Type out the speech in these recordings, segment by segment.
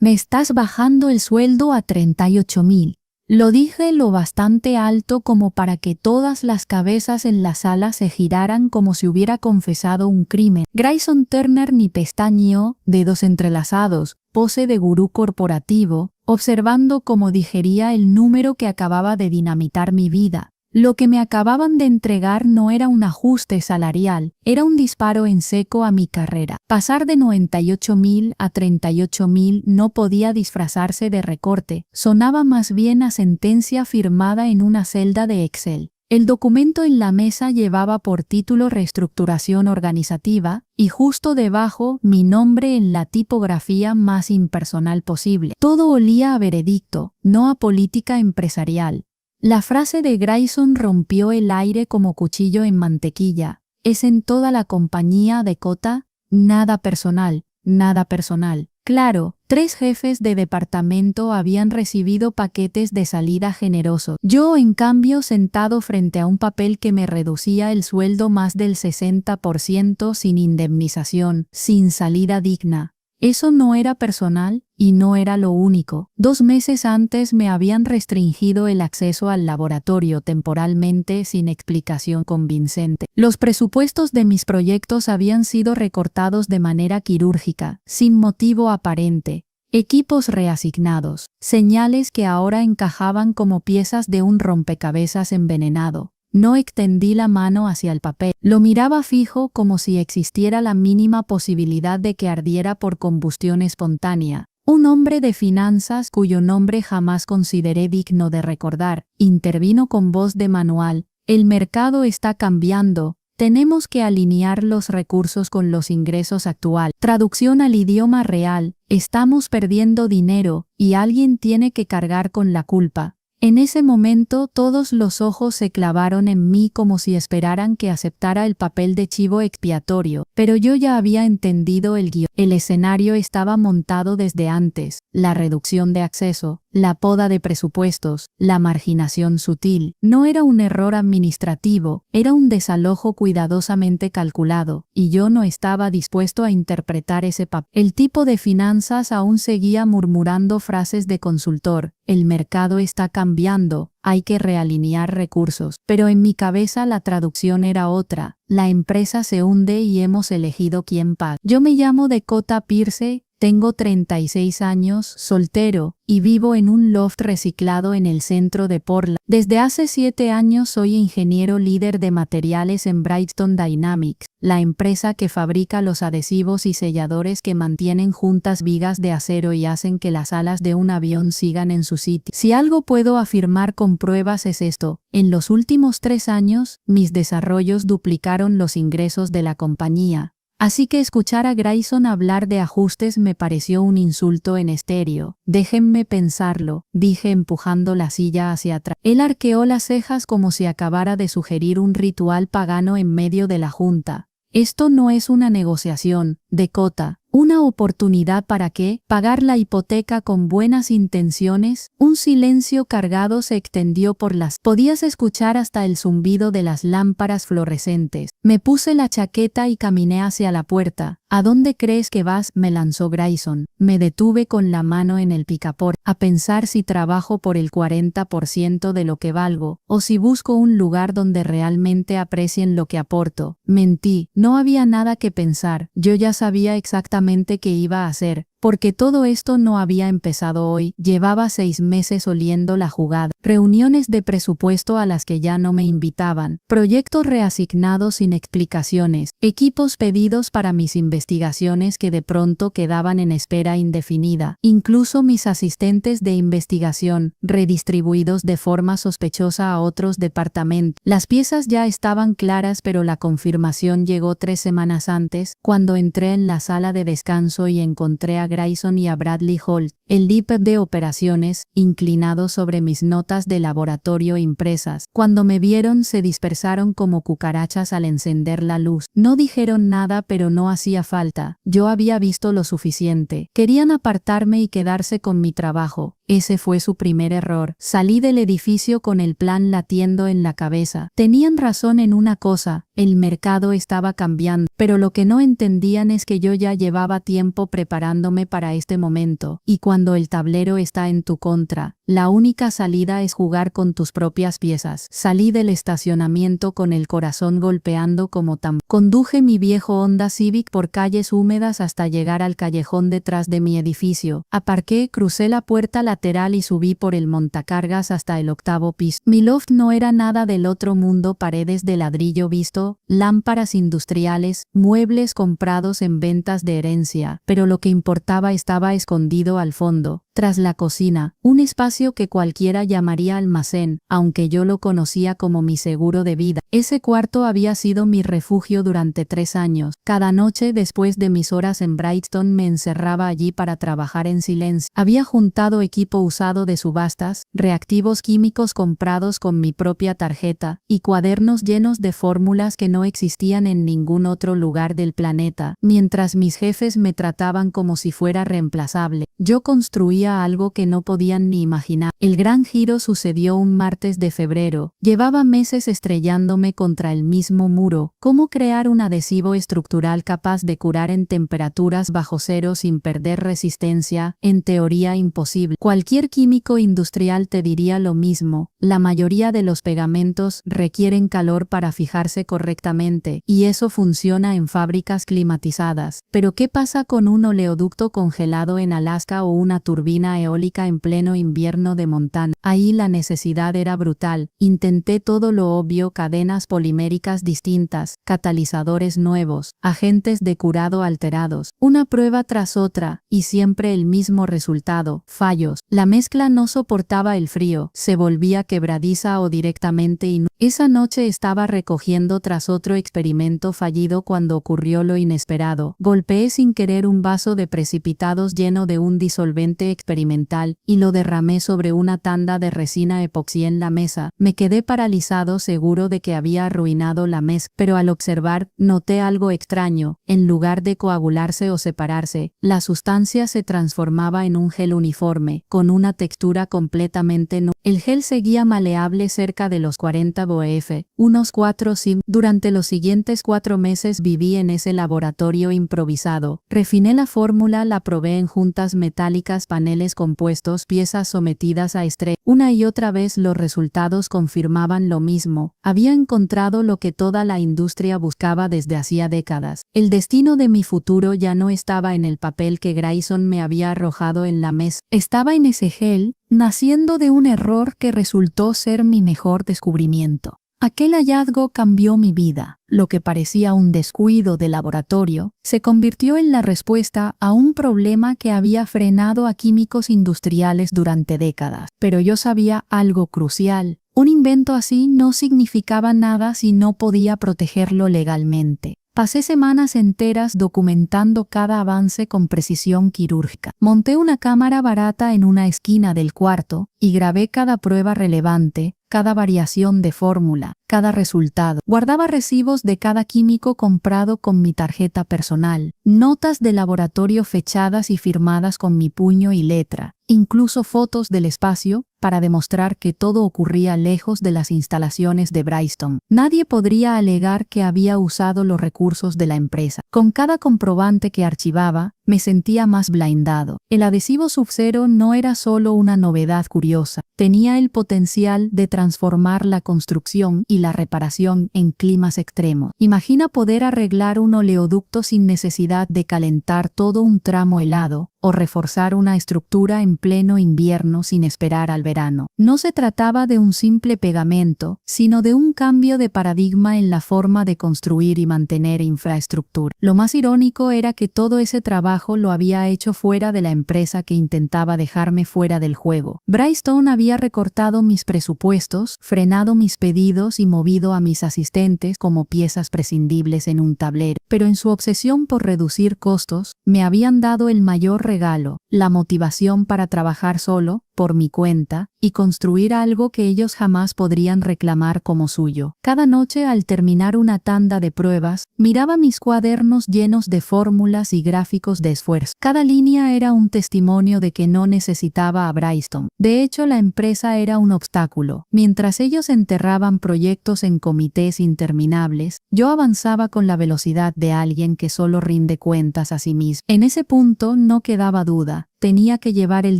Me estás bajando el sueldo a 38.000. Lo dije lo bastante alto como para que todas las cabezas en la sala se giraran como si hubiera confesado un crimen. Grayson Turner ni pestañeó, dedos entrelazados, pose de gurú corporativo, observando cómo digería el número que acababa de dinamitar mi vida. Lo que me acababan de entregar no era un ajuste salarial, era un disparo en seco a mi carrera. Pasar de 98.000 a 38.000 no podía disfrazarse de recorte, sonaba más bien a sentencia firmada en una celda de Excel. El documento en la mesa llevaba por título Reestructuración organizativa, y justo debajo mi nombre en la tipografía más impersonal posible. Todo olía a veredicto, no a política empresarial. La frase de Grayson rompió el aire como cuchillo en mantequilla. Es en toda la compañía de Cota, nada personal, nada personal. Claro, 3 jefes de departamento habían recibido paquetes de salida generosos. Yo, en cambio, sentado frente a un papel que me reducía el sueldo más del 60% sin indemnización, sin salida digna. Eso no era personal y no era lo único. 2 meses antes me habían restringido el acceso al laboratorio temporalmente sin explicación convincente. Los presupuestos de mis proyectos habían sido recortados de manera quirúrgica, sin motivo aparente. Equipos reasignados, señales que ahora encajaban como piezas de un rompecabezas envenenado. No extendí la mano hacia el papel. Lo miraba fijo como si existiera la mínima posibilidad de que ardiera por combustión espontánea. Un hombre de finanzas cuyo nombre jamás consideré digno de recordar, intervino con voz de manual. El mercado está cambiando. Tenemos que alinear los recursos con los ingresos actuales. Traducción al idioma real. Estamos perdiendo dinero y alguien tiene que cargar con la culpa. En ese momento todos los ojos se clavaron en mí como si esperaran que aceptara el papel de chivo expiatorio, pero yo ya había entendido el guión. El escenario estaba montado desde antes, la reducción de acceso, la poda de presupuestos, la marginación sutil. No era un error administrativo, era un desalojo cuidadosamente calculado, y yo no estaba dispuesto a interpretar ese papel. El tipo de finanzas aún seguía murmurando frases de consultor. El mercado está cambiando, hay que realinear recursos. Pero en mi cabeza la traducción era otra. La empresa se hunde y hemos elegido quién paga. Yo me llamo Dakota Pierce, tengo 36 años, soltero, y vivo en un loft reciclado en el centro de Portland. Desde hace 7 años soy ingeniero líder de materiales en Brightstone Dynamics, la empresa que fabrica los adhesivos y selladores que mantienen juntas vigas de acero y hacen que las alas de un avión sigan en su sitio. Si algo puedo afirmar con pruebas es esto: en los últimos 3 años, mis desarrollos duplicaron los ingresos de la compañía. Así que escuchar a Grayson hablar de ajustes me pareció un insulto en estéreo. Déjenme pensarlo, dije empujando la silla hacia atrás. Él arqueó las cejas como si acabara de sugerir un ritual pagano en medio de la junta. Esto no es una negociación, Dakota. ¿Una oportunidad para qué? ¿Pagar la hipoteca con buenas intenciones? Un silencio cargado se extendió por las... Podías escuchar hasta el zumbido de las lámparas fluorescentes. Me puse la chaqueta y caminé hacia la puerta. ¿A dónde crees que vas?, me lanzó Grayson. Me detuve con la mano en el picaporte, a pensar si trabajo por el 40% de lo que valgo, o si busco un lugar donde realmente aprecien lo que aporto. Mentí, no había nada que pensar. Yo ya sabía exactamente qué iba a hacer, porque todo esto no había empezado hoy. Llevaba 6 meses oliendo la jugada. Reuniones de presupuesto a las que ya no me invitaban, proyectos reasignados sin explicaciones, equipos pedidos para mis investigaciones que de pronto quedaban en espera indefinida, incluso mis asistentes de investigación, redistribuidos de forma sospechosa a otros departamentos. Las piezas ya estaban claras, pero la confirmación llegó 3 semanas antes, cuando entré en la sala de descanso y encontré a Grayson y a Bradley Holt, el VP de operaciones, inclinado sobre mis notas de laboratorio impresas. Cuando me vieron se dispersaron como cucarachas al encender la luz. No dijeron nada, pero no hacía falta. Yo había visto lo suficiente. Querían apartarme y quedarse con mi trabajo, Ese fue su primer error. Salí del edificio con el plan latiendo en la cabeza. Tenían razón en una cosa, el mercado estaba cambiando, pero lo que no entendían es que yo ya llevaba tiempo preparándome para este momento, y cuando el tablero está en tu contra, la única salida es jugar con tus propias piezas. Salí del estacionamiento con el corazón golpeando como tambor. Conduje mi viejo Honda Civic por calles húmedas hasta llegar al callejón detrás de mi edificio. Aparqué, crucé la puerta lateral y subí por el montacargas hasta el 8º piso. Mi loft no era nada del otro mundo, paredes de ladrillo visto, lámparas industriales, muebles comprados en ventas de herencia, pero lo que importaba estaba escondido al fondo, tras la cocina, un espacio que cualquiera llamaría almacén, aunque yo lo conocía como mi seguro de vida. Ese cuarto había sido mi refugio durante 3 años. Cada noche después de mis horas en Brightstone me encerraba allí para trabajar en silencio. Había juntado equipo usado de subastas, reactivos químicos comprados con mi propia tarjeta, y cuadernos llenos de fórmulas que no existían en ningún otro lugar del planeta, mientras mis jefes me trataban como si fuera reemplazable. Yo construía algo que no podían ni imaginar. El gran giro sucedió un martes de febrero. Llevaba meses estrellándome contra el mismo muro. ¿Cómo crear un adhesivo estructural capaz de curar en temperaturas bajo cero sin perder resistencia? En teoría imposible. Cualquier químico industrial te diría lo mismo. La mayoría de los pegamentos requieren calor para fijarse correctamente, y eso funciona en fábricas climatizadas. Pero ¿qué pasa con un oleoducto congelado en Alaska o una turbina eólica en pleno invierno de Montana? Ahí la necesidad era brutal. Intenté todo lo obvio: cadenas poliméricas distintas, catalizadores nuevos, agentes de curado alterados, una prueba tras otra, y siempre el mismo resultado: fallos. La mezcla no soportaba el frío, se volvía quebradiza o directamente inútil. Esa noche estaba recogiendo tras otro experimento fallido cuando ocurrió lo inesperado. Golpeé sin querer un vaso de precipitados lleno de un disolvente experimental y lo derramé sobre una tanda de resina epoxi en la mesa. Me quedé paralizado, seguro de que había arruinado la mezcla, pero al observar noté algo extraño. En lugar de coagularse o separarse, la sustancia se transformaba en un gel uniforme, con una textura completamente nueva. El gel seguía maleable cerca de los 40 BOF, unos 4 sim. Durante los siguientes 4 meses viví en ese laboratorio improvisado. Refiné la fórmula, la probé en juntas metálicas, paneles compuestos, piezas sometidas a estrés. Una y otra vez los resultados confirmaban lo mismo. Había encontrado lo que toda la industria buscaba desde hacía décadas. El destino de mi futuro ya no estaba en el papel que Grayson me había arrojado en la mesa. Estaba en ese gel, naciendo de un error que resultó ser mi mejor descubrimiento. Aquel hallazgo cambió mi vida. Lo que parecía un descuido de laboratorio se convirtió en la respuesta a un problema que había frenado a químicos industriales durante décadas. Pero yo sabía algo crucial: un invento así no significaba nada si no podía protegerlo legalmente. Pasé semanas enteras documentando cada avance con precisión quirúrgica. Monté una cámara barata en una esquina del cuarto y grabé cada prueba relevante, cada variación de fórmula, cada resultado. Guardaba recibos de cada químico comprado con mi tarjeta personal, notas de laboratorio fechadas y firmadas con mi puño y letra, incluso fotos del espacio, para demostrar que todo ocurría lejos de las instalaciones de Brightstone. Nadie podría alegar que había usado los recursos de la empresa. Con cada comprobante que archivaba, me sentía más blindado. El adhesivo Sub-Zero no era solo una novedad curiosa, tenía el potencial de transformar la construcción y la reparación en climas extremos. Imagina poder arreglar un oleoducto sin necesidad de calentar todo un tramo helado, o reforzar una estructura en pleno invierno sin esperar al verano. No se trataba de un simple pegamento, sino de un cambio de paradigma en la forma de construir y mantener infraestructura. Lo más irónico era que todo ese trabajo lo había hecho fuera de la empresa que intentaba dejarme fuera del juego. Brightstone había recortado mis presupuestos, frenado mis pedidos y movido a mis asistentes como piezas prescindibles en un tablero. Pero en su obsesión por reducir costos, me habían dado el mayor regalo: la motivación para trabajar solo, por mi cuenta, y construir algo que ellos jamás podrían reclamar como suyo. Cada noche al terminar una tanda de pruebas, miraba mis cuadernos llenos de fórmulas y gráficos de esfuerzo. Cada línea era un testimonio de que no necesitaba a Bryston. De hecho, la empresa era un obstáculo. Mientras ellos enterraban proyectos en comités interminables, yo avanzaba con la velocidad de alguien que solo rinde cuentas a sí mismo. En ese punto no quedaba duda. Tenía que llevar el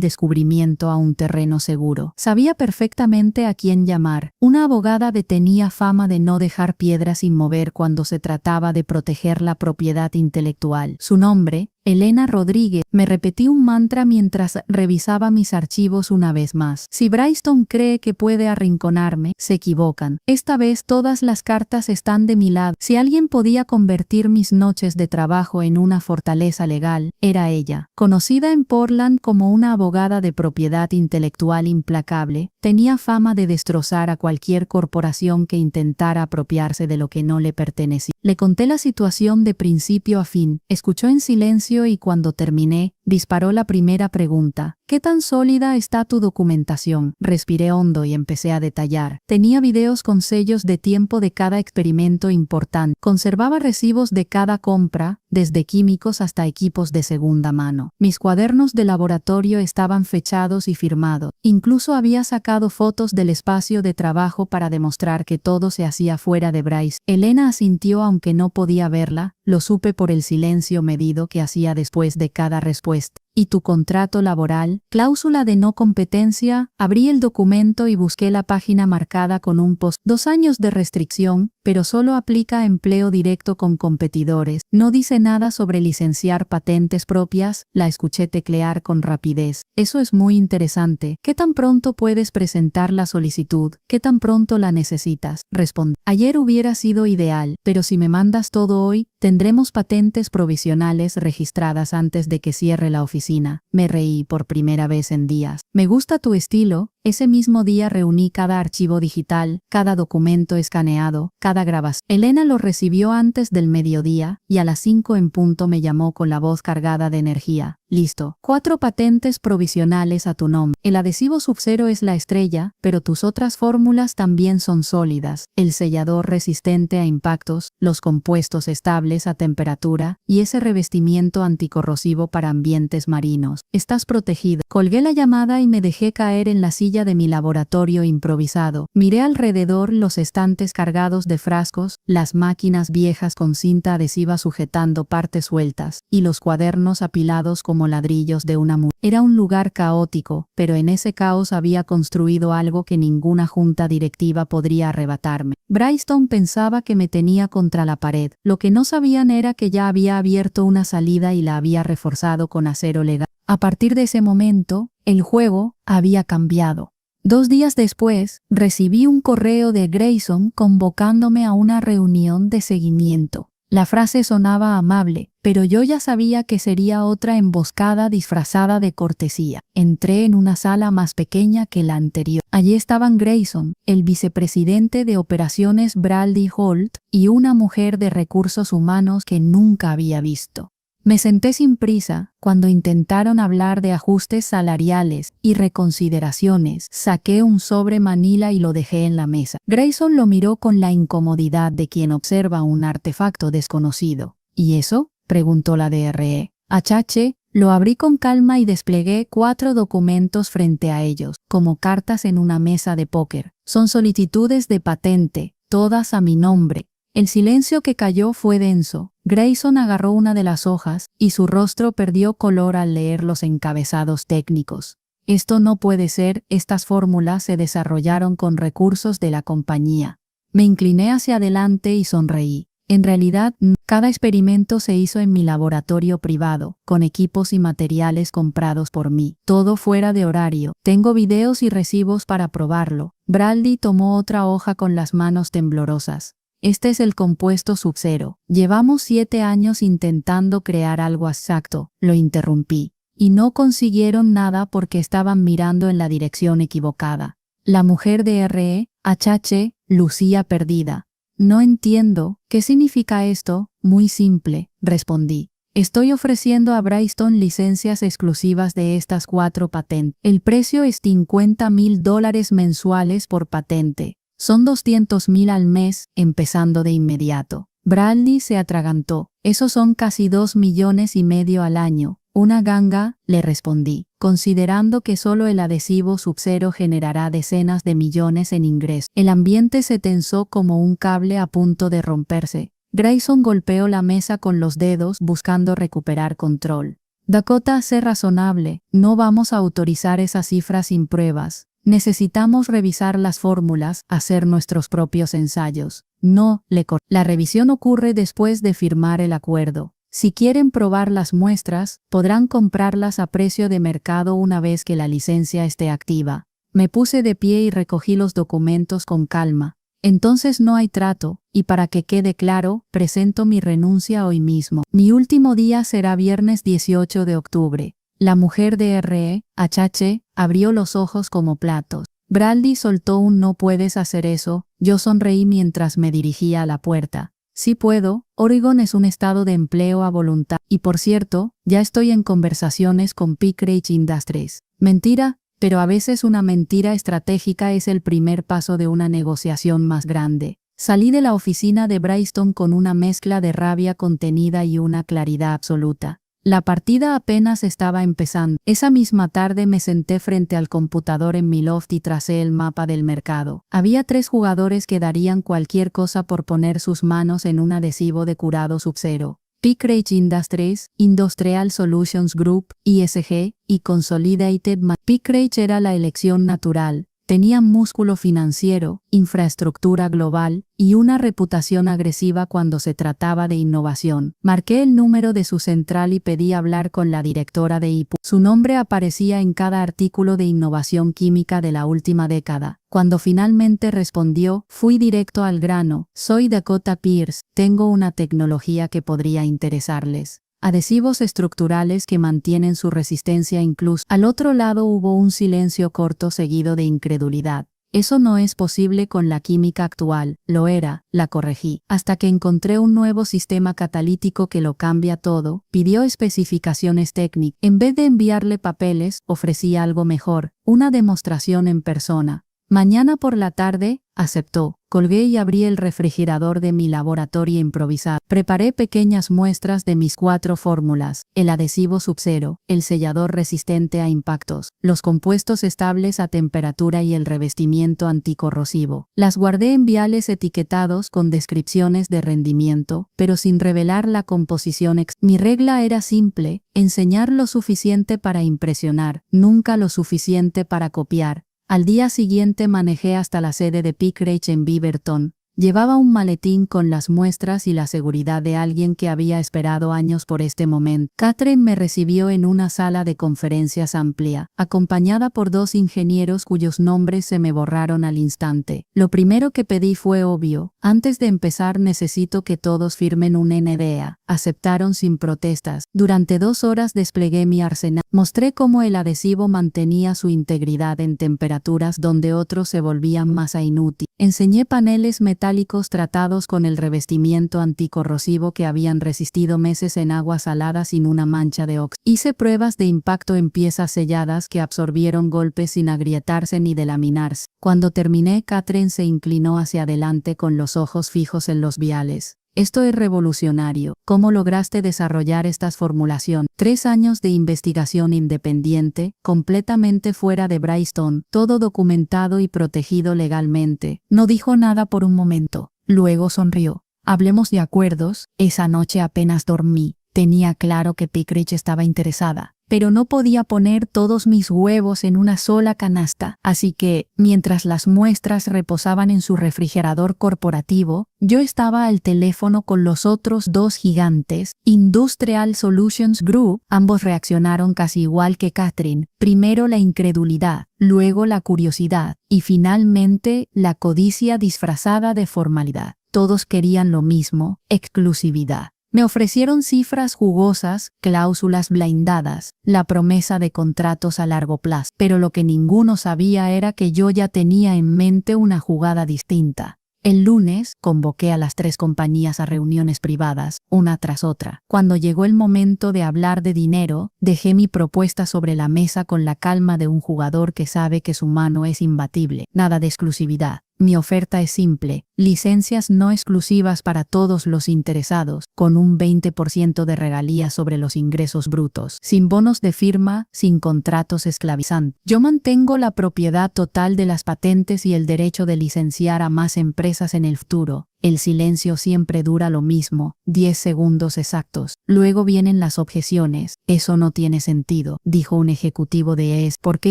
descubrimiento a un terreno seguro. Sabía perfectamente a quién llamar. Una abogada tenía fama de no dejar piedras sin mover cuando se trataba de proteger la propiedad intelectual. Su nombre, Elena Rodríguez. Me repetí un mantra mientras revisaba mis archivos una vez más. Si Bryston cree que puede arrinconarme, se equivocan. Esta vez todas las cartas están de mi lado. Si alguien podía convertir mis noches de trabajo en una fortaleza legal, era ella. Conocida en Portland como una abogada de propiedad intelectual implacable, tenía fama de destrozar a cualquier corporación que intentara apropiarse de lo que no le pertenecía. Le conté la situación de principio a fin. Escuchó en silencio y cuando terminé, disparó la primera pregunta. ¿Qué tan sólida está tu documentación? Respiré hondo y empecé a detallar. Tenía videos con sellos de tiempo de cada experimento importante. Conservaba recibos de cada compra, desde químicos hasta equipos de segunda mano. Mis cuadernos de laboratorio estaban fechados y firmados. Incluso había sacado fotos del espacio de trabajo para demostrar que todo se hacía fuera de Bryce. Elena asintió aunque no podía verla. Lo supe por el silencio medido que hacía después de cada respuesta. ¿Y tu contrato laboral? Cláusula de no competencia. Abrí el documento y busqué la página marcada con un post. 2 años de restricción, pero solo aplica a empleo directo con competidores. No dice nada sobre licenciar patentes propias. La escuché teclear con rapidez. Eso es muy interesante. ¿Qué tan pronto puedes presentar la solicitud? ¿Qué tan pronto la necesitas? Respondí. Ayer hubiera sido ideal, pero si me mandas todo hoy, tendremos patentes provisionales registradas antes de que cierre la oficina. Me reí por primera vez en días. Me gusta tu estilo. Ese mismo día reuní cada archivo digital, cada documento escaneado, cada grabación. Elena lo recibió antes del mediodía y a las 5 en punto me llamó con la voz cargada de energía. Listo. 4 patentes provisionales a tu nombre. El adhesivo Sub-Zero es la estrella, pero tus otras fórmulas también son sólidas. El sellador resistente a impactos, los compuestos estables a temperatura y ese revestimiento anticorrosivo para ambientes marinos. Estás protegido. Colgué la llamada y me dejé caer en la silla de mi laboratorio improvisado. Miré alrededor los estantes cargados de frascos, las máquinas viejas con cinta adhesiva sujetando partes sueltas, y los cuadernos apilados como ladrillos de una muralla. Era un lugar caótico, pero en ese caos había construido algo que ninguna junta directiva podría arrebatarme. Bryston pensaba que me tenía contra la pared. Lo que no sabían era que ya había abierto una salida y la había reforzado con acero legal. A partir de ese momento, el juego había cambiado. 2 días después, recibí un correo de Grayson convocándome a una reunión de seguimiento. La frase sonaba amable, pero yo ya sabía que sería otra emboscada disfrazada de cortesía. Entré en una sala más pequeña que la anterior. Allí estaban Grayson, el vicepresidente de operaciones Brady Holt y una mujer de recursos humanos que nunca había visto. Me senté sin prisa. Cuando intentaron hablar de ajustes salariales y reconsideraciones, saqué un sobre manila y lo dejé en la mesa. Grayson lo miró con la incomodidad de quien observa un artefacto desconocido. ¿Y eso?, preguntó la DRE. Achache, lo abrí con calma y desplegué 4 documentos frente a ellos, como cartas en una mesa de póker. Son solicitudes de patente, todas a mi nombre. El silencio que cayó fue denso. Grayson agarró una de las hojas y su rostro perdió color al leer los encabezados técnicos. Esto no puede ser, estas fórmulas se desarrollaron con recursos de la compañía. Me incliné hacia adelante y sonreí. En realidad, cada experimento se hizo en mi laboratorio privado, con equipos y materiales comprados por mí. Todo fuera de horario. Tengo videos y recibos para probarlo. Brady tomó otra hoja con las manos temblorosas. Este es el compuesto Sub-Zero. Llevamos 7 años intentando crear algo exacto, lo interrumpí. Y no consiguieron nada porque estaban mirando en la dirección equivocada. La mujer de R.E., Achache, lucía perdida. No entiendo, ¿qué significa esto? Muy simple, respondí. Estoy ofreciendo a Bristol licencias exclusivas de estas 4 patentes. El precio es $50,000 mensuales por patente. Son $200,000 al mes, empezando de inmediato. Bradley se atragantó. Esos son casi $2,5 millones al año. Una ganga, le respondí, considerando que solo el adhesivo Sub-Zero generará decenas de millones en ingresos. El ambiente se tensó como un cable a punto de romperse. Grayson golpeó la mesa con los dedos buscando recuperar control. Dakota, sé razonable, no vamos a autorizar esas cifras sin pruebas. Necesitamos revisar las fórmulas, hacer nuestros propios ensayos. No, la revisión ocurre después de firmar el acuerdo. Si quieren probar las muestras, podrán comprarlas a precio de mercado una vez que la licencia esté activa. Me puse de pie y recogí los documentos con calma. Entonces no hay trato, y para que quede claro, presento mi renuncia hoy mismo. Mi último día será viernes 18 de octubre. La mujer de R.E.H. abrió los ojos como platos. Bradley soltó un "no puedes hacer eso". Yo sonreí mientras me dirigía a la puerta. Sí puedo, Oregon es un estado de empleo a voluntad. Y por cierto, ya estoy en conversaciones con Pickridge Industries. Mentira, pero a veces una mentira estratégica es el primer paso de una negociación más grande. Salí de la oficina de Bristol con una mezcla de rabia contenida y una claridad absoluta. La partida apenas estaba empezando. Esa misma tarde me senté frente al computador en mi loft y tracé el mapa del mercado. Había 3 jugadores que darían cualquier cosa por poner sus manos en un adhesivo de curado Sub-Zero. Pickridge Industries, Industrial Solutions Group, ISG, y Consolidated. Pickridge era la elección natural. Tenían músculo financiero, infraestructura global y una reputación agresiva cuando se trataba de innovación. Marqué el número de su central y pedí hablar con la directora de IPU. Su nombre aparecía en cada artículo de innovación química de la última década. Cuando finalmente respondió, fui directo al grano. Soy Dakota Pierce, tengo una tecnología que podría interesarles. Adhesivos estructurales que mantienen su resistencia incluso. Al otro lado hubo un silencio corto seguido de incredulidad. Eso no es posible con la química actual. Lo era, la corregí. Hasta que encontré un nuevo sistema catalítico que lo cambia todo. Pidió especificaciones técnicas. En vez de enviarle papeles, ofrecí algo mejor, una demostración en persona. Mañana por la tarde, aceptó. Colgué y abrí el refrigerador de mi laboratorio improvisado. Preparé pequeñas muestras de mis 4 fórmulas: el adhesivo Sub-Zero, el sellador resistente a impactos, los compuestos estables a temperatura y el revestimiento anticorrosivo. Las guardé en viales etiquetados con descripciones de rendimiento, pero sin revelar la composición. Mi regla era simple: enseñar lo suficiente para impresionar, nunca lo suficiente para copiar. Al día siguiente manejé hasta la sede de Pickridge en Beaverton. Llevaba un maletín con las muestras y la seguridad de alguien que había esperado años por este momento. Catherine me recibió en una sala de conferencias amplia, acompañada por 2 ingenieros cuyos nombres se me borraron al instante. Lo primero que pedí fue obvio: antes de empezar necesito que todos firmen un NDA. Aceptaron sin protestas. Durante 2 horas desplegué mi arsenal. Mostré cómo el adhesivo mantenía su integridad en temperaturas donde otros se volvían masa inútil. Enseñé paneles metálicos tratados con el revestimiento anticorrosivo que habían resistido meses en agua salada sin una mancha de óxido. Hice pruebas de impacto en piezas selladas que absorbieron golpes sin agrietarse ni delaminarse. Cuando terminé, Catherine se inclinó hacia adelante con los ojos fijos en los viales. Esto es revolucionario. ¿Cómo lograste desarrollar estas formulaciones? 3 años de investigación independiente, completamente fuera de Bristol, todo documentado y protegido legalmente. No dijo nada por un momento. Luego sonrió. Hablemos de acuerdos. Esa noche apenas dormí. Tenía claro que Pickridge estaba interesada, pero no podía poner todos mis huevos en una sola canasta. Así que, mientras las muestras reposaban en su refrigerador corporativo, yo estaba al teléfono con los otros 2 gigantes, Industrial Solutions Group. Ambos reaccionaron casi igual que Catherine. Primero la incredulidad, luego la curiosidad, y finalmente la codicia disfrazada de formalidad. Todos querían lo mismo: exclusividad. Me ofrecieron cifras jugosas, cláusulas blindadas, la promesa de contratos a largo plazo, pero lo que ninguno sabía era que yo ya tenía en mente una jugada distinta. El lunes, convoqué a las 3 compañías a reuniones privadas, una tras otra. Cuando llegó el momento de hablar de dinero, dejé mi propuesta sobre la mesa con la calma de un jugador que sabe que su mano es imbatible. Nada de exclusividad. Mi oferta es simple, licencias no exclusivas para todos los interesados, con un 20% de regalías sobre los ingresos brutos, sin bonos de firma, sin contratos esclavizantes. Yo mantengo la propiedad total de las patentes y el derecho de licenciar a más empresas en el futuro. El silencio siempre dura lo mismo, 10 segundos exactos. Luego vienen las objeciones. Eso no tiene sentido, dijo un ejecutivo de ES. ¿Por qué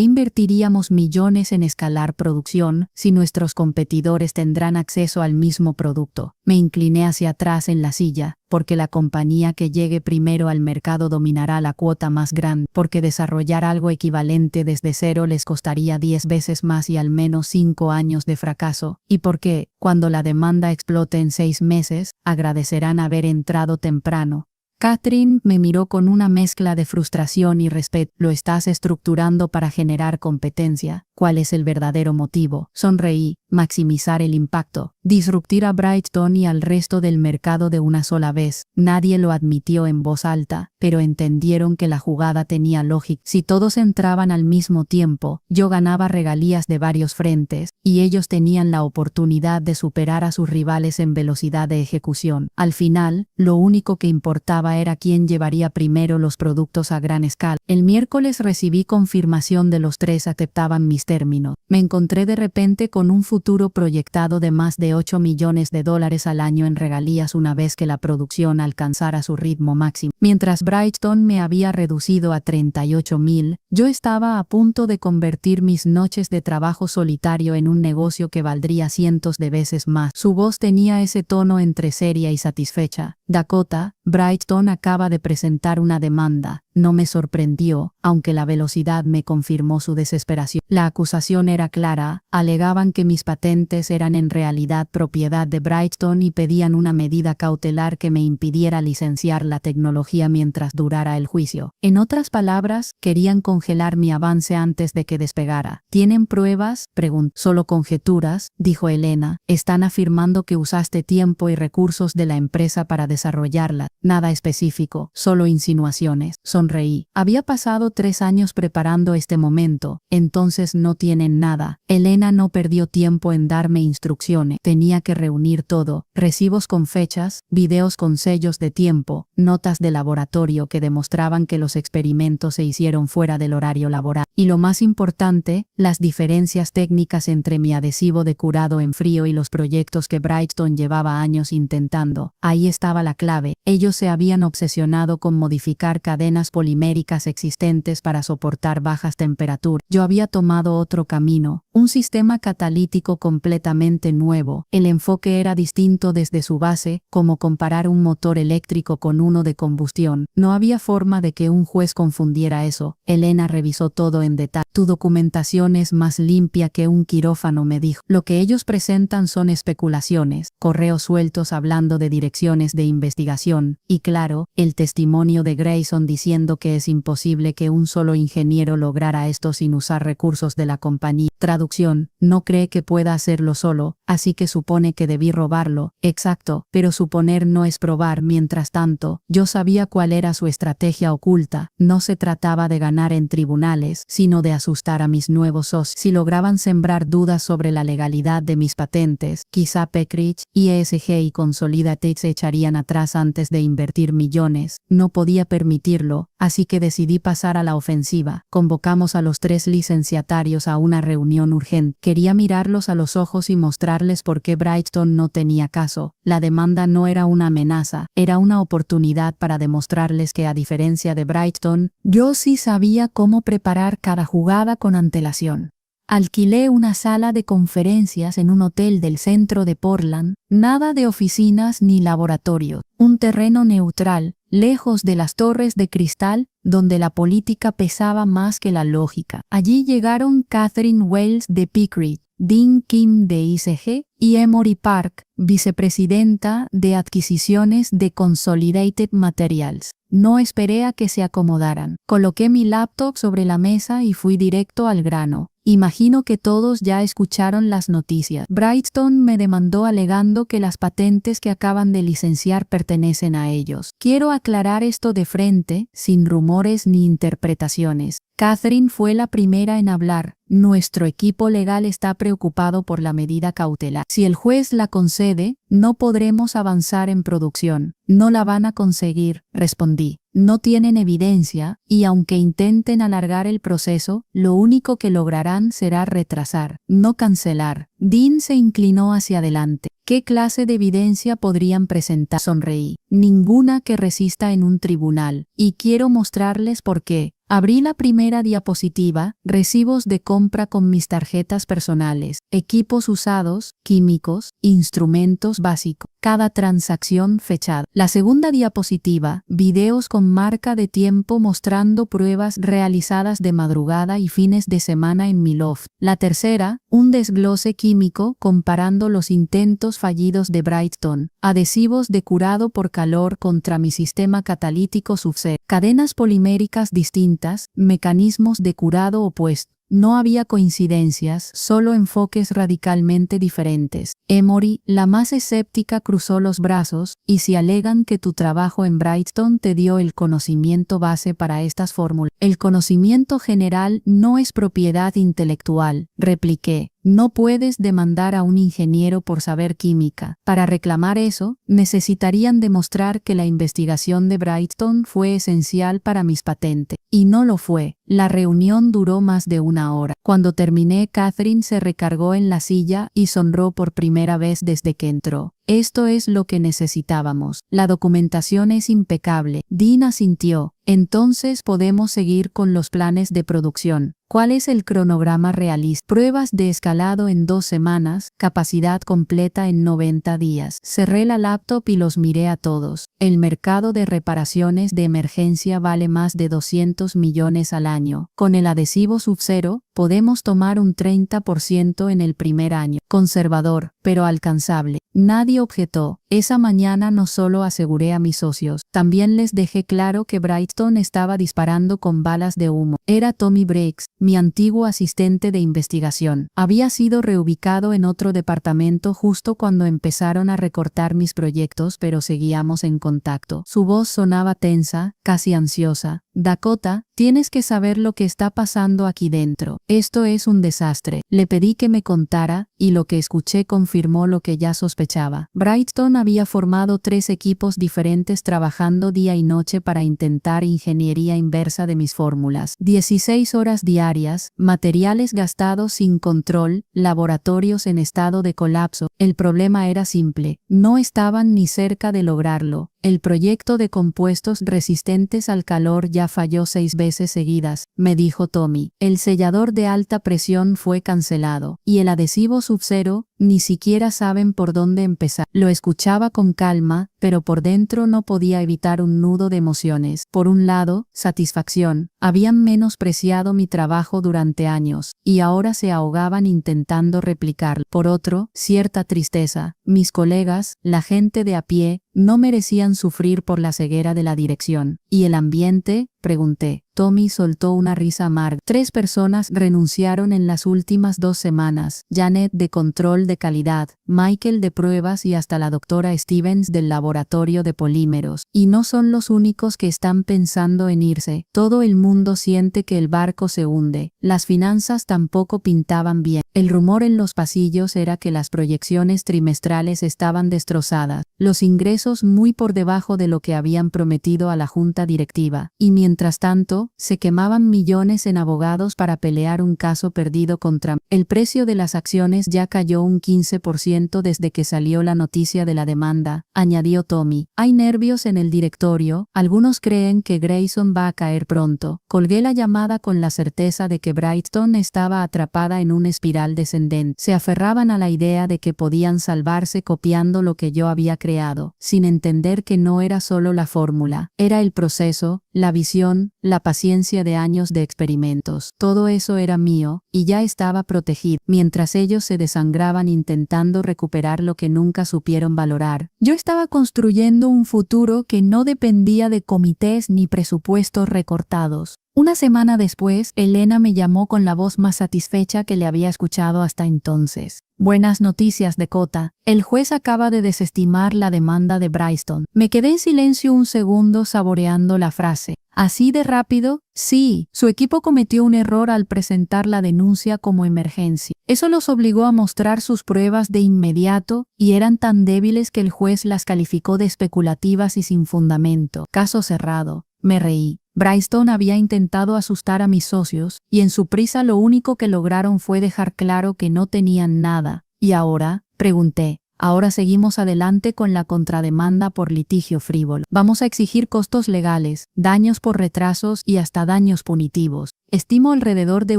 invertiríamos millones en escalar producción si nuestros competidores tendrán acceso al mismo producto? Me incliné hacia atrás en la silla, porque la compañía que llegue primero al mercado dominará la cuota más grande, porque desarrollar algo equivalente desde cero les costaría 10 veces más y al menos 5 años de fracaso, y porque, cuando la demanda explote en 6 meses, agradecerán haber entrado temprano. Catherine me miró con una mezcla de frustración y respeto. Lo estás estructurando para generar competencia. ¿Cuál es el verdadero motivo? Sonreí. Maximizar el impacto. Disruptir a Brightstone y al resto del mercado de una sola vez. Nadie lo admitió en voz alta, pero entendieron que la jugada tenía lógica. Si todos entraban al mismo tiempo, yo ganaba regalías de varios frentes, y ellos tenían la oportunidad de superar a sus rivales en velocidad de ejecución. Al final, lo único que importaba era quién llevaría primero los productos a gran escala. El miércoles recibí confirmación de los 3 aceptaban mis términos. Me encontré de repente con un futuro proyectado de más de $8 millones al año en regalías una vez que la producción alcanzara su ritmo máximo. Mientras Brightstone me había reducido a 38,000, yo estaba a punto de convertir mis noches de trabajo solitario en un negocio que valdría cientos de veces más. Su voz tenía ese tono entre seria y satisfecha. Dakota, Brightstone acaba de presentar una demanda. No me sorprendió, aunque la velocidad me confirmó su desesperación. La acusación era clara, alegaban que mis patentes eran en realidad propiedad de Brightstone y pedían una medida cautelar que me impidiera licenciar la tecnología mientras durara el juicio. En otras palabras, querían congelar mi avance antes de que despegara. ¿Tienen pruebas?, preguntó. Solo conjeturas, dijo Elena. Están afirmando que usaste tiempo y recursos de la empresa para desarrollarla. Nada específico, solo insinuaciones. Sonreí. Había pasado 3 años preparando este momento, entonces no tienen nada. Elena no perdió tiempo en darme instrucciones. Tenía que reunir todo, recibos con fechas, videos con sellos de tiempo, notas de laboratorio que demostraban que los experimentos se hicieron fuera del horario laboral. Y lo más importante, las diferencias técnicas entre mi adhesivo de curado en frío y los proyectos que Brightstone llevaba años intentando. Ahí estaba la clave. Ellos se habían obsesionado con modificar cadenas poliméricas existentes para soportar bajas temperaturas. Yo había tomado otro camino, un sistema catalítico completamente nuevo. El enfoque era distinto desde su base, como comparar un motor eléctrico con uno de combustión. No había forma de que un juez confundiera eso. Elena revisó todo en detalle. Tu documentación es más limpia que un quirófano, me dijo. Lo que ellos presentan son especulaciones, correos sueltos hablando de direcciones de investigación, y claro, el testimonio de Grayson diciendo que es imposible que un solo ingeniero lograra esto sin usar recursos de la compañía. Traducción, no cree que pueda hacerlo solo, así que supone que debí robarlo. Exacto, pero suponer no es probar. Mientras tanto, yo sabía cuál era su estrategia oculta. No se trataba de ganar en tribunales, sino de asustar a mis nuevos socios. Si lograban sembrar dudas sobre la legalidad de mis patentes, quizá Peckrich, ESG y Consolidated se echarían atrás antes de invertir millones. No podía permitirlo, así que decidí pasar a la ofensiva. Convocamos a los 3 licenciatarios a una reunión urgente. Quería mirarlos a los ojos y mostrarles por qué Brightstone no tenía caso. La demanda no era una amenaza, era una oportunidad para demostrarles que, a diferencia de Brightstone, yo sí sabía cómo preparar cada jugada con antelación. Alquilé una sala de conferencias en un hotel del centro de Portland, nada de oficinas ni laboratorios, un terreno neutral, lejos de las torres de cristal, donde la política pesaba más que la lógica. Allí llegaron Catherine Wells de Peckrich, Dean Kim de ICG y Emory Park, vicepresidenta de adquisiciones de Consolidated Materials. No esperé a que se acomodaran. Coloqué mi laptop sobre la mesa y fui directo al grano. Imagino que todos ya escucharon las noticias. Brightstone me demandó alegando que las patentes que acaban de licenciar pertenecen a ellos. Quiero aclarar esto de frente, sin rumores ni interpretaciones. Catherine fue la primera en hablar. Nuestro equipo legal está preocupado por la medida cautelar. Si el juez la concede, no podremos avanzar en producción. No la van a conseguir, respondí. No tienen evidencia, y aunque intenten alargar el proceso, lo único que lograrán será retrasar, no cancelar. Dean se inclinó hacia adelante. ¿Qué clase de evidencia podrían presentar? Sonreí. Ninguna que resista en un tribunal. Y quiero mostrarles por qué. Abrí la primera diapositiva, recibos de compra con mis tarjetas personales, equipos usados, químicos, instrumentos básicos, cada transacción fechada. La segunda diapositiva, videos con marca de tiempo mostrando pruebas realizadas de madrugada y fines de semana en mi loft. La tercera, un desglose químico comparando los intentos fallidos de Brightstone, adhesivos de curado por calor contra mi sistema catalítico subcero, cadenas poliméricas distintas, mecanismos de curado opuesto. No había coincidencias, solo enfoques radicalmente diferentes. Emory, la más escéptica, cruzó los brazos, y si alegan que tu trabajo en Brightstone te dio el conocimiento base para estas fórmulas. El conocimiento general no es propiedad intelectual, repliqué. No puedes demandar a un ingeniero por saber química. Para reclamar eso, necesitarían demostrar que la investigación de Brightstone fue esencial para mis patentes. Y no lo fue. La reunión duró más de una hora. Cuando terminé, Catherine se recargó en la silla y sonrió por primera vez desde que entró. Esto es lo que necesitábamos. La documentación es impecable. Dean asintió. Entonces podemos seguir con los planes de producción. ¿Cuál es el cronograma realista? Pruebas de escalado en 2 semanas, capacidad completa en 90 días. Cerré la laptop y los miré a todos. El mercado de reparaciones de emergencia vale más de 200 millones al año. Con el adhesivo subcero, podemos tomar un 30% en el primer año. Conservador, pero alcanzable. Nadie objetó. Esa mañana no solo aseguré a mis socios, también les dejé claro que Brightstone estaba disparando con balas de humo. Era Tommy Breaks, mi antiguo asistente de investigación. Había sido reubicado en otro departamento justo cuando empezaron a recortar mis proyectos, pero seguíamos en contacto. Su voz sonaba tensa, casi ansiosa. Dakota, tienes que saber lo que está pasando aquí dentro. Esto es un desastre. Le pedí que me contara, y lo que escuché confirmó lo que ya sospechaba. Brightstone había formado 3 equipos diferentes trabajando día y noche para intentar ingeniería inversa de mis fórmulas. 16 horas diarias, materiales gastados sin control, laboratorios en estado de colapso. El problema era simple. No estaban ni cerca de lograrlo. El proyecto de compuestos resistentes al calor ya falló 6 veces seguidas, me dijo Tommy. El sellador de alta presión fue cancelado, y el adhesivo subcero, ni siquiera saben por dónde empezar. Lo escuchaba con calma, pero por dentro no podía evitar un nudo de emociones. Por un lado, satisfacción. Habían menospreciado mi trabajo durante años, y ahora se ahogaban intentando replicarlo. Por otro, cierta tristeza. Mis colegas, la gente de a pie, no merecían sufrir por la ceguera de la dirección. ¿Y el ambiente? Pregunté. Tommy soltó una risa amarga. 3 personas renunciaron en las últimas 2 semanas. Janet de control de calidad, Michael de pruebas y hasta la doctora Stevens del laboratorio de polímeros. Y no son los únicos que están pensando en irse. Todo el mundo siente que el barco se hunde. Las finanzas tampoco pintaban bien. El rumor en los pasillos era que las proyecciones trimestrales estaban destrozadas, los ingresos muy por debajo de lo que habían prometido a la junta directiva. Y mientras tanto, se quemaban millones en abogados para pelear un caso perdido contra mí. El precio de las acciones ya cayó un 15% desde que salió la noticia de la demanda, añadió Tommy. Hay nervios en el directorio, algunos creen que Grayson va a caer pronto. Colgué la llamada con la certeza de que Brightstone estaba atrapada en una espiral descendente. Se aferraban a la idea de que podían salvarse copiando lo que yo había creado, sin entender que no era solo la fórmula, era el proceso, la visión, la paciencia de años de experimentos. Todo eso era mío, y ya estaba protegido, mientras ellos se desangraban intentando recuperar lo que nunca supieron valorar. Yo estaba construyendo un futuro que no dependía de comités ni presupuestos recortados. Una semana después, Elena me llamó con la voz más satisfecha que le había escuchado hasta entonces. Buenas noticias, Dakota. El juez acaba de desestimar la demanda de Bryston. Me quedé en silencio un segundo saboreando la frase. ¿Así de rápido? Sí, su equipo cometió un error al presentar la denuncia como emergencia. Eso los obligó a mostrar sus pruebas de inmediato y eran tan débiles que el juez las calificó de especulativas y sin fundamento. Caso cerrado. Me reí. Bryston había intentado asustar a mis socios, y en su prisa lo único que lograron fue dejar claro que no tenían nada. ¿Y ahora? Pregunté. Ahora seguimos adelante con la contrademanda por litigio frívolo. Vamos a exigir costos legales, daños por retrasos y hasta daños punitivos. Estimo alrededor de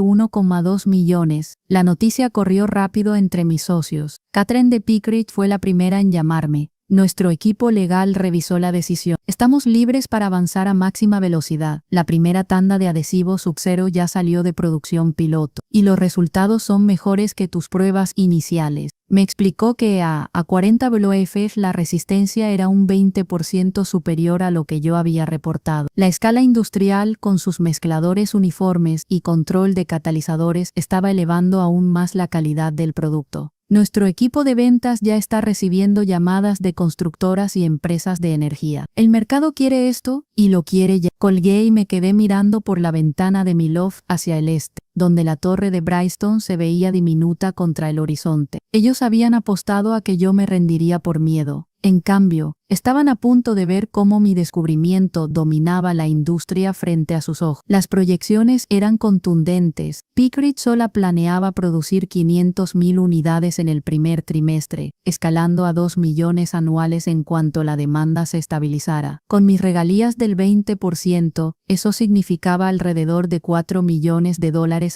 1,2 millones. La noticia corrió rápido entre mis socios. Catherine de Pickridge fue la primera en llamarme. Nuestro equipo legal revisó la decisión. Estamos libres para avanzar a máxima velocidad. La primera tanda de adhesivos Sub-Zero ya salió de producción piloto, y los resultados son mejores que tus pruebas iniciales. Me explicó que a 40 WFF la resistencia era un 20% superior a lo que yo había reportado. La escala industrial, con sus mezcladores uniformes y control de catalizadores, estaba elevando aún más la calidad del producto. Nuestro equipo de ventas ya está recibiendo llamadas de constructoras y empresas de energía. El mercado quiere esto y lo quiere ya. Colgué y me quedé mirando por la ventana de mi loft hacia el este, donde la torre de Bryston se veía diminuta contra el horizonte. Ellos habían apostado a que yo me rendiría por miedo. En cambio, estaban a punto de ver cómo mi descubrimiento dominaba la industria frente a sus ojos. Las proyecciones eran contundentes. Pickridge sola planeaba producir 500,000 unidades en el primer trimestre, escalando a 2 millones anuales en cuanto la demanda se estabilizara. Con mis regalías del 20%, eso significaba alrededor de $4 millones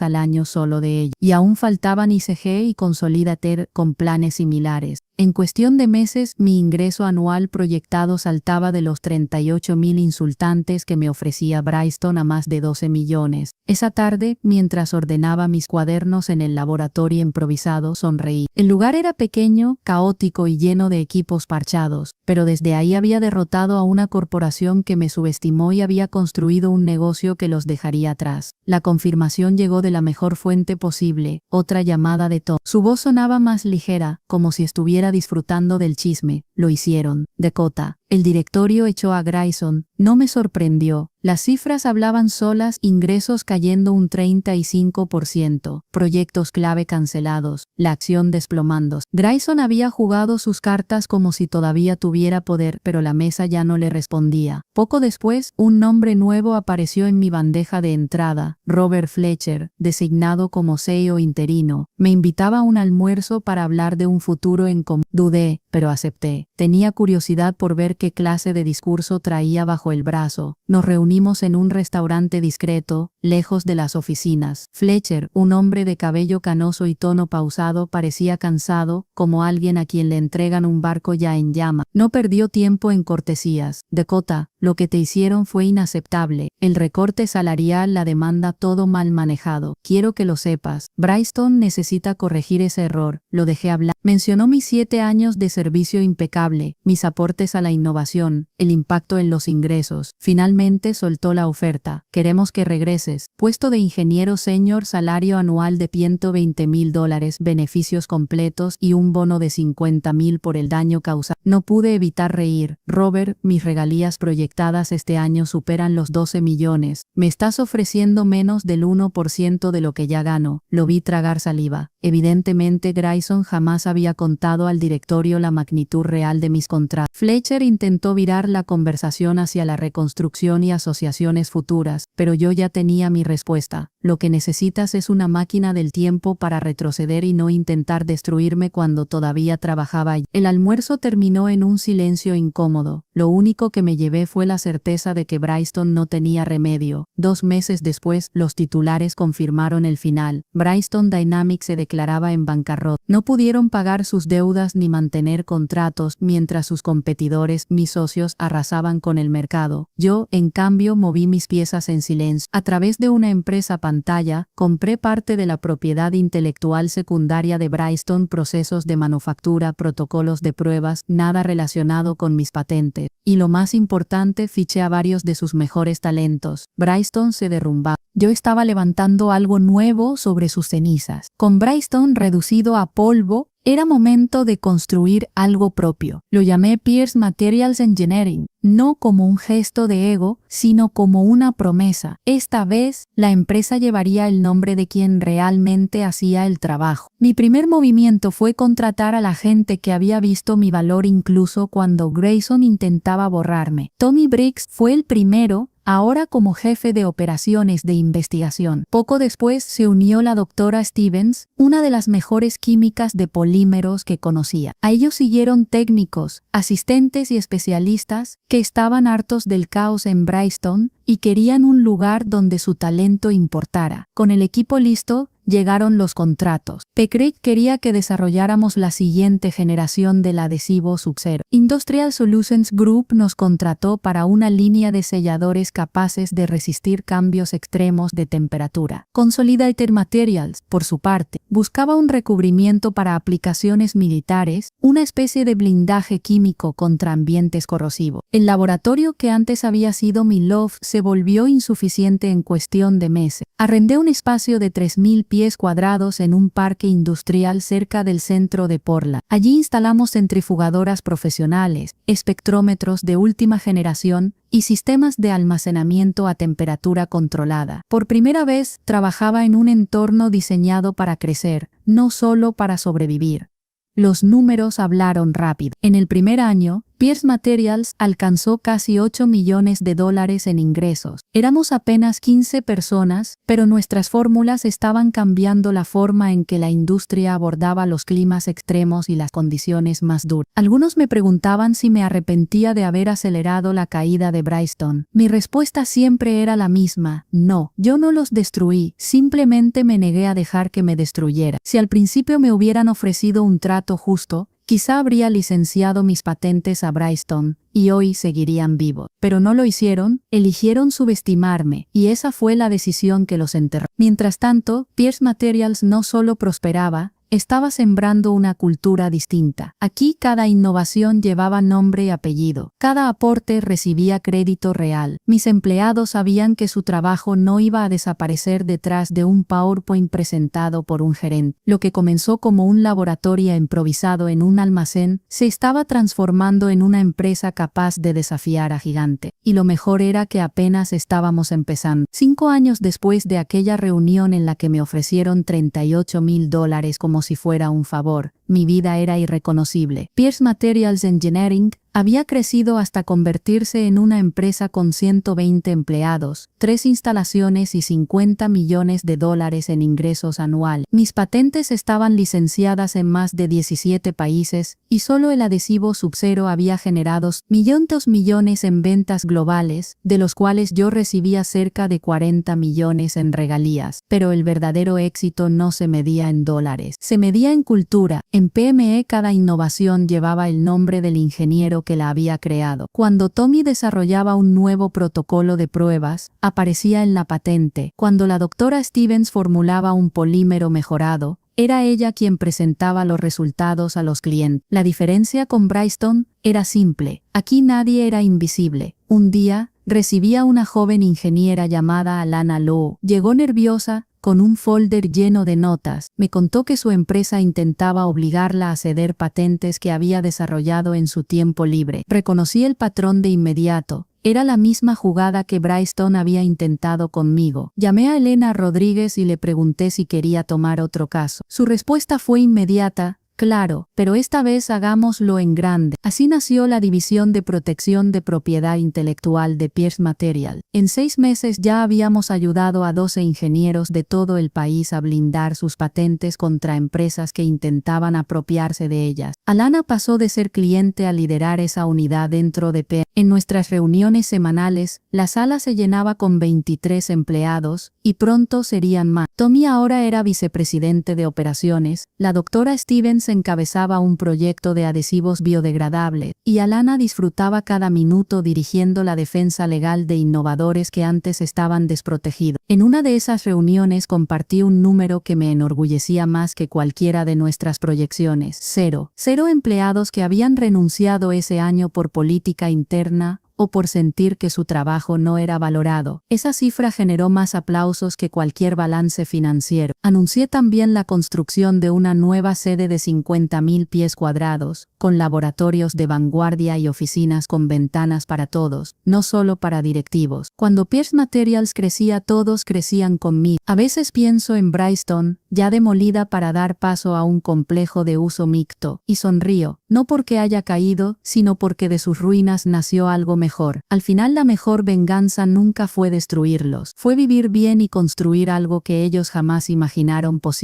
al año solo de ello. Y aún faltaban ICG y Consolidated con planes similares. En cuestión de meses, mi ingreso anual proyectado saltaba de los 38,000 insultantes que me ofrecía Bryston a más de 12 millones. Esa tarde, mientras ordenaba mis cuadernos en el laboratorio improvisado, sonreí. El lugar era pequeño, caótico y lleno de equipos parchados, pero desde ahí había derrotado a una corporación que me subestimó y había construido un negocio que los dejaría atrás. La confirmación llegó de la mejor fuente posible, otra llamada de Tom. Su voz sonaba más ligera, como si estuviera disfrutando del chisme. Lo hicieron. Dakota. El directorio echó a Grayson. No me sorprendió. Las cifras hablaban solas, ingresos cayendo un 35%, proyectos clave cancelados, la acción desplomándose. Grayson había jugado sus cartas como si todavía tuviera poder, pero la mesa ya no le respondía. Poco después, un nombre nuevo apareció en mi bandeja de entrada, Robert Fletcher, designado como CEO interino. Me invitaba a un almuerzo para hablar de un futuro en común. Dudé, pero acepté. Tenía curiosidad por ver qué clase de discurso traía bajo el brazo. Nos reunimos en un restaurante discreto, lejos de las oficinas. Fletcher, un hombre de cabello canoso y tono pausado, parecía cansado, como alguien a quien le entregan un barco ya en llama. No perdió tiempo en cortesías. Dakota, lo que te hicieron fue inaceptable. El recorte salarial, la demanda, todo mal manejado. Quiero que lo sepas. Bryston necesita corregir ese error. Lo dejé hablar. Mencionó mis 7 años de servicio impecable, mis aportes a la innovación, el impacto en los ingresos. Finalmente soltó la oferta. Queremos que regreses. Puesto de ingeniero senior, salario anual de $120,000, beneficios completos y un bono de 50,000 por el daño causado. No pude evitar reír. Robert, mis regalías proyectadas este año superan los 12 millones. Me estás ofreciendo menos del 1% de lo que ya gano. Lo vi tragar saliva. Evidentemente Grayson jamás había contado al directorio la magnitud real de mis contratos. Fletcher intentó virar la conversación hacia la reconstrucción y asociaciones futuras, pero yo ya tenía mi respuesta. Lo que necesitas es una máquina del tiempo para retroceder y no intentar destruirme cuando todavía trabajaba allí. El almuerzo terminó en un silencio incómodo. Lo único que me llevé fue la certeza de que Bryston no tenía remedio. 2 meses después, los titulares confirmaron el final. Bryston Dynamics se declaraba en bancarrota. No pudieron pagar sus deudas ni mantener contratos, mientras sus competidores, mis socios, arrasaban con el mercado. Yo, en cambio, moví mis piezas en silencio. A través de una empresa pantalla, compré parte de la propiedad intelectual secundaria de Bristol, procesos de manufactura, protocolos de pruebas, nada relacionado con mis patentes. Y lo más importante, fiché a varios de sus mejores talentos. Bristol se derrumbaba. Yo estaba levantando algo nuevo sobre sus cenizas. Con Bristol reducido a polvo, era momento de construir algo propio. Lo llamé Pierce Materials Engineering, no como un gesto de ego, sino como una promesa. Esta vez, la empresa llevaría el nombre de quien realmente hacía el trabajo. Mi primer movimiento fue contratar a la gente que había visto mi valor incluso cuando Grayson intentaba borrarme. Tommy Briggs fue el primero, ahora como jefe de operaciones de investigación. Poco después se unió la doctora Stevens, una de las mejores químicas de polímeros que conocía. A ellos siguieron técnicos, asistentes y especialistas que estaban hartos del caos en Bristol y querían un lugar donde su talento importara. Con el equipo listo, llegaron los contratos. Pickrick quería que desarrolláramos la siguiente generación del adhesivo Sub-Zero. Industrial Solutions Group nos contrató para una línea de selladores capaces de resistir cambios extremos de temperatura. Consolidated Materials, por su parte, buscaba un recubrimiento para aplicaciones militares, una especie de blindaje químico contra ambientes corrosivos. El laboratorio que antes había sido mi loft se volvió insuficiente en cuestión de meses. Arrendé un espacio de 3.000 pies cuadrados en un parque industrial cerca del centro de Portland. Allí instalamos centrifugadoras profesionales, espectrómetros de última generación y sistemas de almacenamiento a temperatura controlada. Por primera vez, trabajaba en un entorno diseñado para crecer, no solo para sobrevivir. Los números hablaron rápido. En el primer año, Pierce Materials alcanzó casi $8 millones en ingresos. Éramos apenas 15 personas, pero nuestras fórmulas estaban cambiando la forma en que la industria abordaba los climas extremos y las condiciones más duras. Algunos me preguntaban si me arrepentía de haber acelerado la caída de Bristol. Mi respuesta siempre era la misma: no, yo no los destruí, simplemente me negué a dejar que me destruyera. Si al principio me hubieran ofrecido un trato justo, quizá habría licenciado mis patentes a Bristol y hoy seguirían vivos. Pero no lo hicieron, eligieron subestimarme, y esa fue la decisión que los enterró. Mientras tanto, Pierce Materials no solo prosperaba, estaba sembrando una cultura distinta. Aquí cada innovación llevaba nombre y apellido. Cada aporte recibía crédito real. Mis empleados sabían que su trabajo no iba a desaparecer detrás de un PowerPoint presentado por un gerente. Lo que comenzó como un laboratorio improvisado en un almacén se estaba transformando en una empresa capaz de desafiar a gigante. Y lo mejor era que apenas estábamos empezando. 5 años después de aquella reunión en la que me ofrecieron $38,000 como si fuera un favor, mi vida era irreconocible. Pierce Materials Engineering había crecido hasta convertirse en una empresa con 120 empleados, 3 instalaciones y $50 millones en ingresos anuales. Mis patentes estaban licenciadas en más de 17 países y solo el adhesivo Sub-Zero había generado millones en ventas globales, de los cuales yo recibía cerca de 40 millones en regalías. Pero el verdadero éxito no se medía en dólares, se medía en cultura. En PME cada innovación llevaba el nombre del ingeniero que la había creado. Cuando Tommy desarrollaba un nuevo protocolo de pruebas, aparecía en la patente. Cuando la doctora Stevens formulaba un polímero mejorado, era ella quien presentaba los resultados a los clientes. La diferencia con Bristol era simple. Aquí nadie era invisible. Un día, recibía una joven ingeniera llamada Alana Lowe. Llegó nerviosa, con un folder lleno de notas. Me contó que su empresa intentaba obligarla a ceder patentes que había desarrollado en su tiempo libre. Reconocí el patrón de inmediato. Era la misma jugada que Bristol había intentado conmigo. Llamé a Elena Rodríguez y le pregunté si quería tomar otro caso. Su respuesta fue inmediata: claro, pero esta vez hagámoslo en grande. Así nació la División de Protección de Propiedad Intelectual de Pierce Materials. En 6 meses ya habíamos ayudado a 12 ingenieros de todo el país a blindar sus patentes contra empresas que intentaban apropiarse de ellas. Alana pasó de ser cliente a liderar esa unidad dentro de P. En nuestras reuniones semanales, la sala se llenaba con 23 empleados y pronto serían más. Tommy ahora era vicepresidente de operaciones, la doctora Stevens encabezaba un proyecto de adhesivos biodegradables, y Alana disfrutaba cada minuto dirigiendo la defensa legal de innovadores que antes estaban desprotegidos. En una de esas reuniones compartí un número que me enorgullecía más que cualquiera de nuestras proyecciones. 0 empleados que habían renunciado ese año por política interna o por sentir que su trabajo no era valorado. Esa cifra generó más aplausos que cualquier balance financiero. Anuncié también la construcción de una nueva sede de 50.000 pies cuadrados, con laboratorios de vanguardia y oficinas con ventanas para todos, no solo para directivos. Cuando Pierce Materials crecía, todos crecían conmigo. A veces pienso en Bryston, ya demolida para dar paso a un complejo de uso mixto, y sonrío, no porque haya caído, sino porque de sus ruinas nació algo mejor. Al final la mejor venganza nunca fue destruirlos, fue vivir bien y construir algo que ellos jamás imaginaron posible.